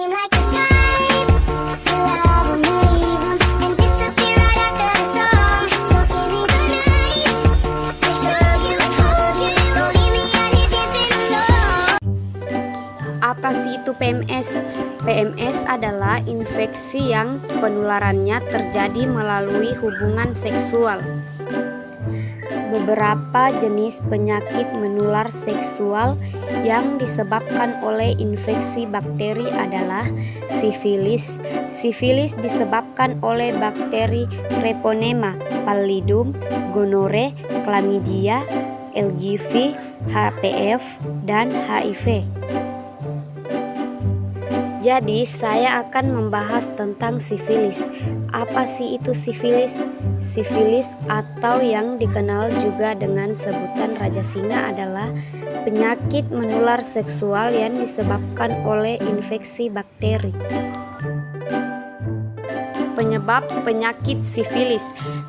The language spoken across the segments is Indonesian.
seem like the type to love 'em, leave 'em, and disappear right after the song. So give me the night to show you, hold you, don't leave me out here dancing alone. Apa sih itu PMS? PMS adalah infeksi yang penularannya terjadi melalui hubungan seksual. Beberapa jenis penyakit menular seksual yang disebabkan oleh infeksi bakteri adalah sifilis. Sifilis disebabkan oleh bakteri Treponema pallidum, gonore, chlamydia, LGV, HPV, dan HIV. Jadi, saya akan membahas tentang sifilis. Apa sih itu sifilis? Sifilis atau yang dikenal juga dengan sebutan raja singa adalah penyakit menular seksual yang disebabkan oleh infeksi bakteri. Penyebab penyakit sifilis.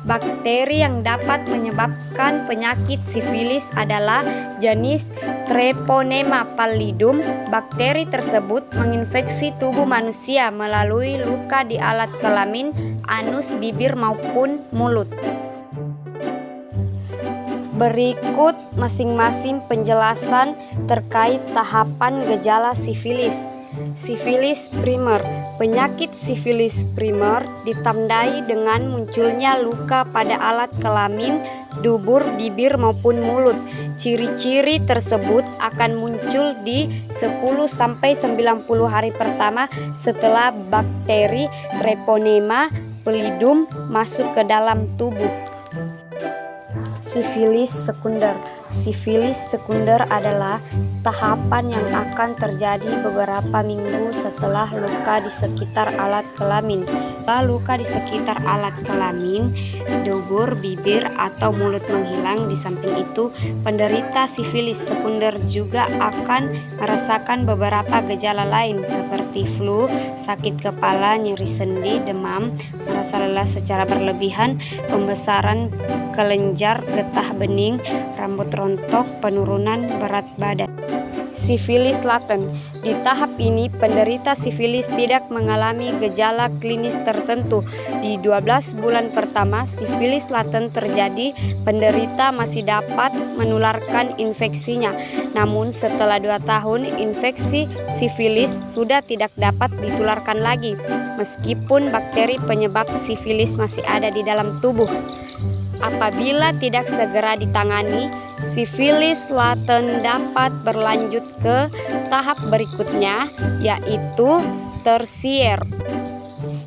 Bakteri yang dapat menyebabkan penyakit sifilis adalah jenis Treponema pallidum. Bakteri tersebut menginfeksi tubuh manusia melalui luka di alat kelamin, anus, bibir maupun mulut. Berikut masing-masing penjelasan terkait tahapan gejala sifilis. Sifilis primer. Penyakit sifilis primer ditandai dengan munculnya luka pada alat kelamin, dubur, bibir maupun mulut. Ciri-ciri tersebut akan muncul di 10-90 hari pertama setelah bakteri Treponema pallidum masuk ke dalam tubuh. Sifilis sekunder. Sifilis sekunder adalah tahapan yang akan terjadi beberapa minggu setelah luka di sekitar alat kelamin. Setelah luka di sekitar alat kelamin, dubur, bibir, atau mulut menghilang. Di samping itu, penderita sifilis sekunder juga akan merasakan beberapa gejala lain seperti flu, sakit kepala, nyeri sendi, demam, merasa lelah secara berlebihan, pembesaran kelenjar getah bening, rambut rontok, penurunan berat badan. Sifilis laten. Di tahap ini penderita sifilis tidak mengalami gejala klinis tertentu. Di 12 bulan pertama sifilis laten terjadi, penderita masih dapat menularkan infeksinya. Namun setelah 2 tahun infeksi sifilis sudah tidak dapat ditularkan lagi meskipun bakteri penyebab sifilis masih ada di dalam tubuh. Apabila tidak segera ditangani, sifilis laten dapat berlanjut ke tahap berikutnya, yaitu tersier.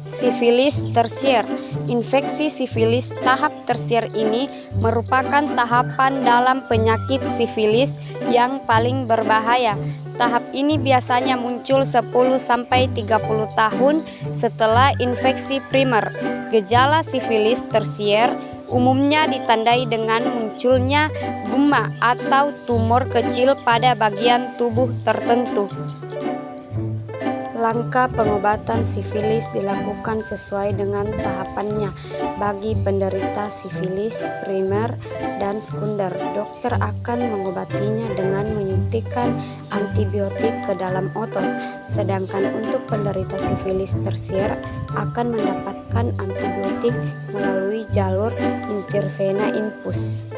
Sifilis tersier. Infeksi sifilis tahap tersier ini merupakan tahapan dalam penyakit sifilis yang paling berbahaya. Tahap ini biasanya muncul 10-30 tahun setelah infeksi primer. Gejala sifilis tersier umumnya ditandai dengan munculnya gumma atau tumor kecil pada bagian tubuh tertentu. Langkah pengobatan sifilis dilakukan sesuai dengan tahapannya. Bagi penderita sifilis primer dan sekunder, dokter akan mengobatinya dengan menyuntikkan antibiotik ke dalam otot. Sedangkan untuk penderita sifilis tersier akan mendapatkan antibiotik melalui jalur intravena infus.